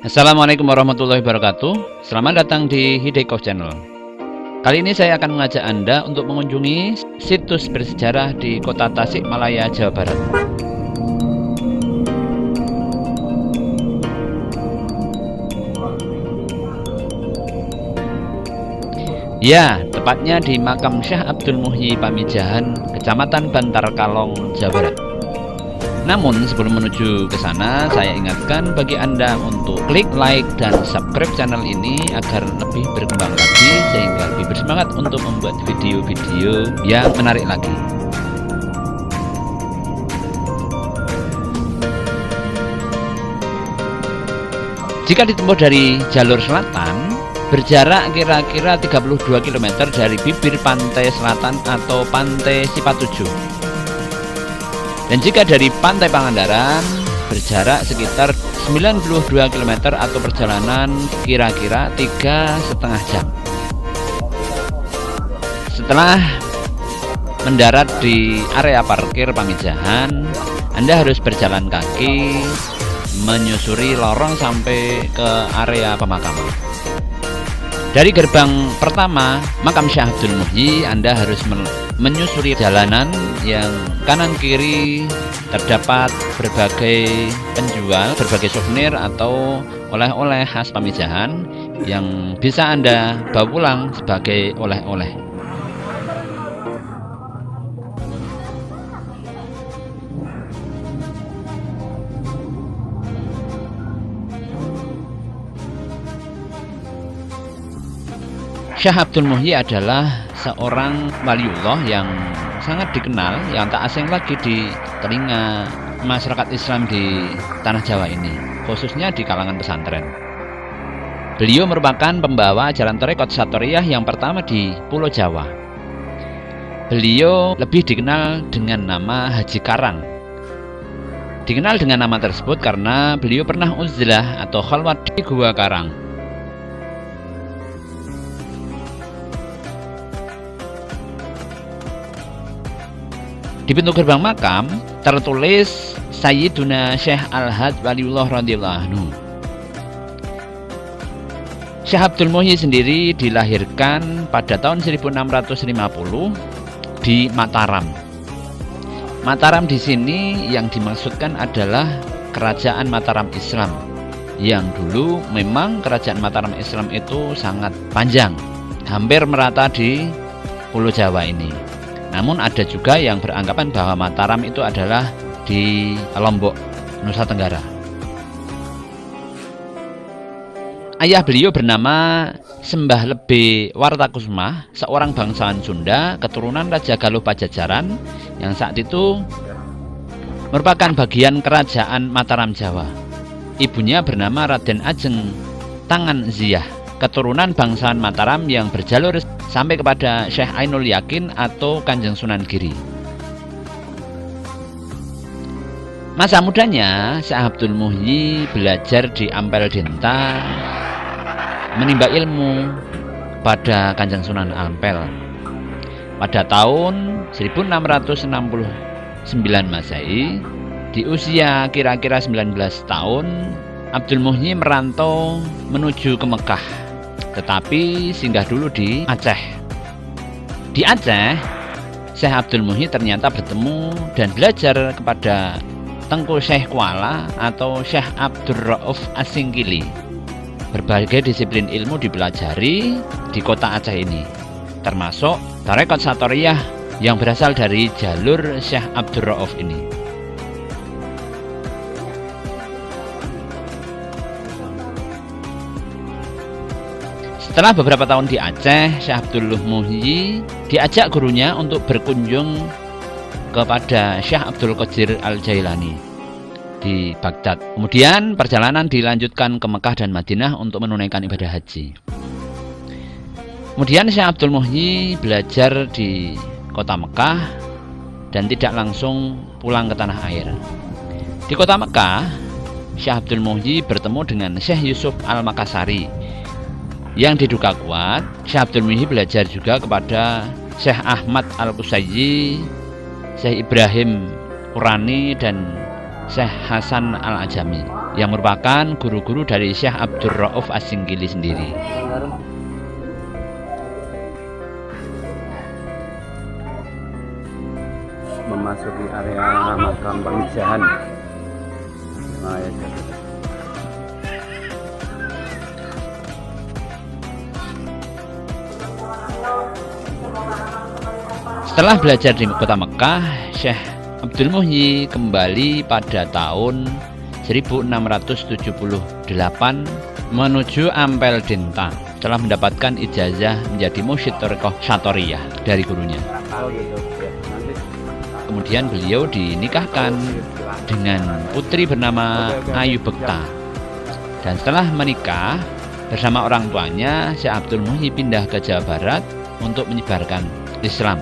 Assalamualaikum warahmatullahi wabarakatuh. Selamat datang di Hidaykoh Channel. Kali ini saya akan mengajak Anda untuk mengunjungi situs bersejarah di kota Tasikmalaya, Jawa Barat. Ya, tepatnya di makam Syekh Abdul Muhyi Pamijahan, Kecamatan Bantar Kalong, Jawa Barat. Namun sebelum menuju ke sana, saya ingatkan bagi Anda untuk klik like dan subscribe channel ini agar lebih berkembang lagi, sehingga lebih bersemangat untuk membuat video-video yang menarik lagi. Jika ditempuh dari jalur selatan, berjarak kira-kira 32 km dari bibir pantai selatan atau pantai Sipatuju. Dan jika dari pantai Pangandaran, berjarak sekitar 92 km atau perjalanan kira-kira 3,5 jam. Setelah mendarat di area parkir Pamijahan, Anda harus berjalan kaki menyusuri lorong sampai ke area pemakaman. Dari gerbang pertama makam Syekh Abdul Muhyi, Anda harus menyusuri jalanan yang kanan kiri terdapat berbagai penjual, berbagai souvenir atau oleh-oleh khas Pamijahan yang bisa Anda bawa pulang sebagai oleh-oleh. Syekh Abdul Muhyi adalah seorang waliullah yang sangat dikenal, yang tak asing lagi di telinga masyarakat Islam di tanah Jawa ini, khususnya di kalangan pesantren. Beliau merupakan pembawa jalan tarekat Satoriyah yang pertama di Pulau Jawa. Beliau lebih dikenal dengan nama Haji Karang. Dikenal dengan nama tersebut karena beliau pernah uzlah atau khalwat di Gua Karang. Di pintu gerbang makam tertulis Sayyiduna Syekh Al-Had Waliullah radhiyallahu anhu. Syekh Abdul Muhyi sendiri dilahirkan pada tahun 1650 di Mataram. Mataram di sini yang dimaksudkan adalah Kerajaan Mataram Islam, yang dulu memang Kerajaan Mataram Islam itu sangat panjang, hampir merata di Pulau Jawa ini. Namun ada juga yang beranggapan bahwa Mataram itu adalah di Lombok, Nusa Tenggara. Ayah beliau bernama Sembah Lebe Wartakusumah, seorang bangsawan Sunda keturunan Raja Galuh Pajajaran yang saat itu merupakan bagian kerajaan Mataram Jawa. Ibunya bernama Raden Ajeng Tangan Ziyah, keturunan bangsawan Mataram yang berjalur sampai kepada Syekh Ainul Yakin atau Kanjeng Sunan Giri. Masa mudanya Syekh Abdul Muhyi belajar di Ampel Denta, menimba ilmu pada Kanjeng Sunan Ampel. Pada tahun 1669 Masehi, di usia kira-kira 19 tahun, Abdul Muhyi merantau menuju ke Mekah, tetapi singgah dulu di Aceh. Di Aceh, Syekh Abdul Muhyi ternyata bertemu dan belajar kepada Tengku Syekh Kuala atau Syekh Abdur Rauf Asingkili. Berbagai disiplin ilmu dipelajari di kota Aceh ini, termasuk tarekat Satoriyah yang berasal dari jalur Syekh Abdur Rauf ini. Setelah beberapa tahun di Aceh, Syekh Abdul Muhyi diajak gurunya untuk berkunjung kepada Syekh Abdul Qadir Al-Jailani di Baghdad. Kemudian perjalanan dilanjutkan ke Mekah dan Madinah untuk menunaikan ibadah haji. Kemudian Syekh Abdul Muhyi belajar di kota Mekah dan tidak langsung pulang ke tanah air. Di kota Mekah, Syekh Abdul Muhyi bertemu dengan Syekh Yusuf Al-Makassari. Yang diduga kuat, Syekh Abdul Muhyi belajar juga kepada Syekh Ahmad Al-Qusayyi, Syekh Ibrahim Qurani, dan Syekh Hasan Al-Ajami. yang merupakan guru-guru dari Syekh Abdul Rauf As-Singkili sendiri. Memasuki area makam pamijahan. Nah, ya, Setelah belajar di kota Mekah, Syekh Abdul Muhyi kembali pada tahun 1678 menuju Ampel Denta setelah mendapatkan ijazah menjadi mursyid thariqah Syatoriyah dari gurunya. Kemudian beliau dinikahkan dengan putri bernama Ayu Bekta. Dan setelah menikah bersama orang tuanya, Syekh Abdul Muhyi pindah ke Jawa Barat untuk menyebarkan Islam.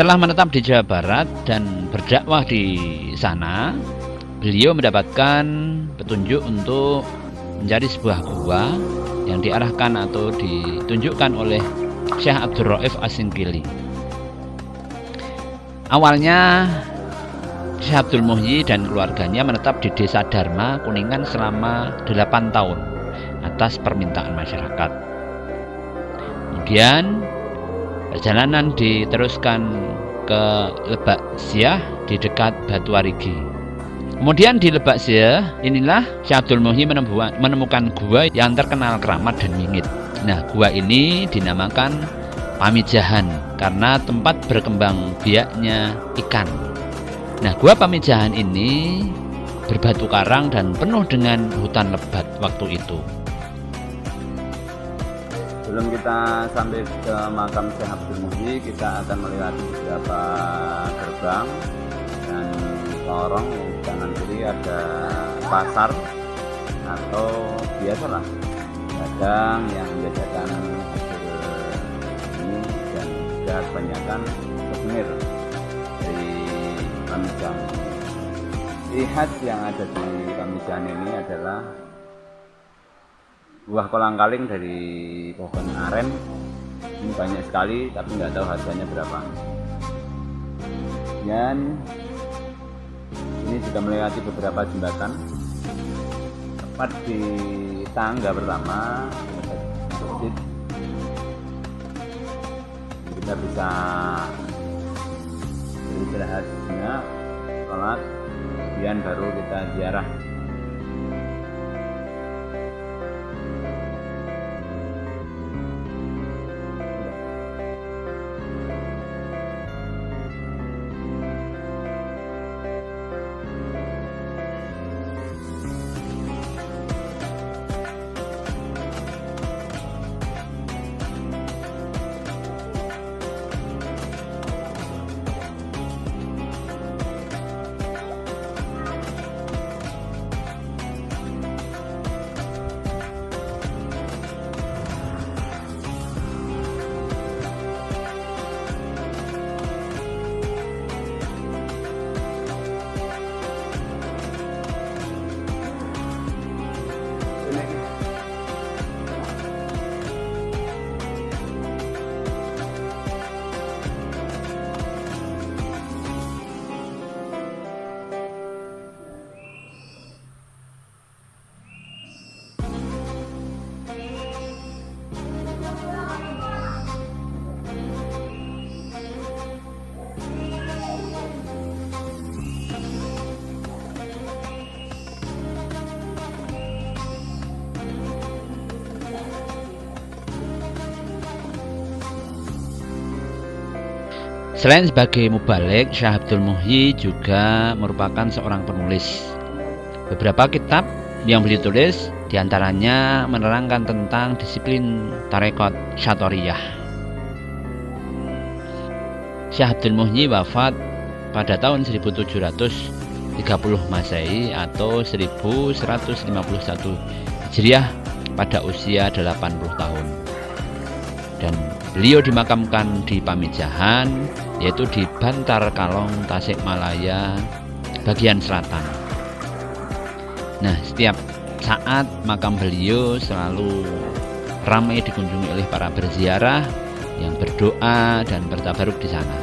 Setelah menetap di Jawa Barat dan berdakwah di sana, beliau mendapatkan petunjuk untuk mencari sebuah gua yang diarahkan atau ditunjukkan oleh Syekh Abdul Rauf As-Singkili. Awalnya Syekh Abdul Muhyi dan keluarganya menetap di Desa Dharma, Kuningan selama 8 tahun atas permintaan masyarakat. Kemudian perjalanan diteruskan ke Lebak Siah di dekat Batu Arigi. Kemudian di Lebak Siah inilah Syekh Abdul Muhyi menemukan gua yang terkenal keramat dan wingit. Nah, gua ini dinamakan Pamijahan karena tempat berkembang biaknya ikan. Nah, gua Pamijahan ini berbatu karang dan penuh dengan hutan lebat waktu itu. Sebelum kita sampai ke makam Syekh Abdul Muhyi, kita akan melewati beberapa gerbang dan lorong. Yang di kanan kiri ada pasar atau biasalah pedagang yang menjajakan hasil ini, dan juga kebanyakan souvenir dari Pamijahan. Ciri khas yang ada di Pamijahan ini adalah buah kolang-kaling dari pohon aren. Ini banyak sekali, tapi nggak tahu harganya berapa. Dan ini juga melewati beberapa jembatan. Tepat di tangga pertama masjid, kita bisa beristirahat sejenak, sholat, kemudian baru kita ziarah. Selain sebagai mubalik, Syekh Abdul Muhyi juga merupakan seorang penulis. Beberapa kitab yang beliau tulis diantaranya menerangkan tentang disiplin tarekat Syatoriyah. Syekh Abdul Muhyi wafat pada tahun 1730 Masehi atau 1151 Hijriah pada usia 80 tahun. Dan beliau dimakamkan di Pamijahan, yaitu di Bantar Kalong, Tasikmalaya bagian selatan. Nah, setiap saat makam beliau selalu ramai dikunjungi oleh para berziarah yang berdoa dan bertabaruk di sana.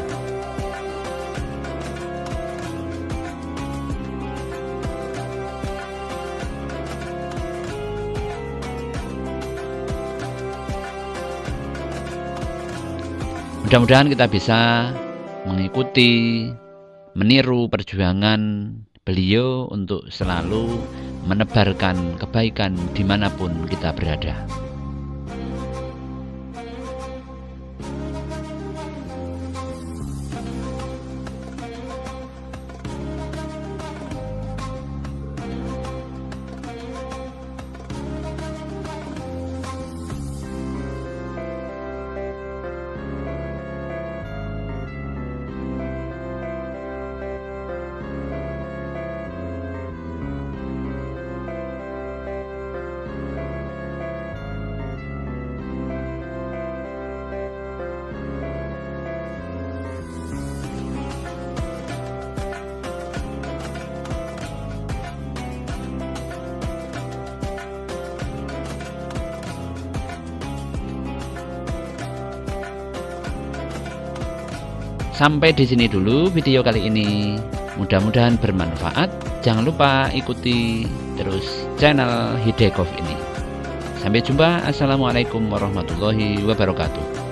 Mudah-mudahan kita bisa mengikuti, meniru perjuangan beliau untuk selalu menebarkan kebaikan dimanapun kita berada. Sampai di sini dulu video kali ini. Mudah-mudahan bermanfaat. Jangan lupa ikuti terus channel Hidayah ini. Sampai jumpa. Assalamualaikum warahmatullahi wabarakatuh.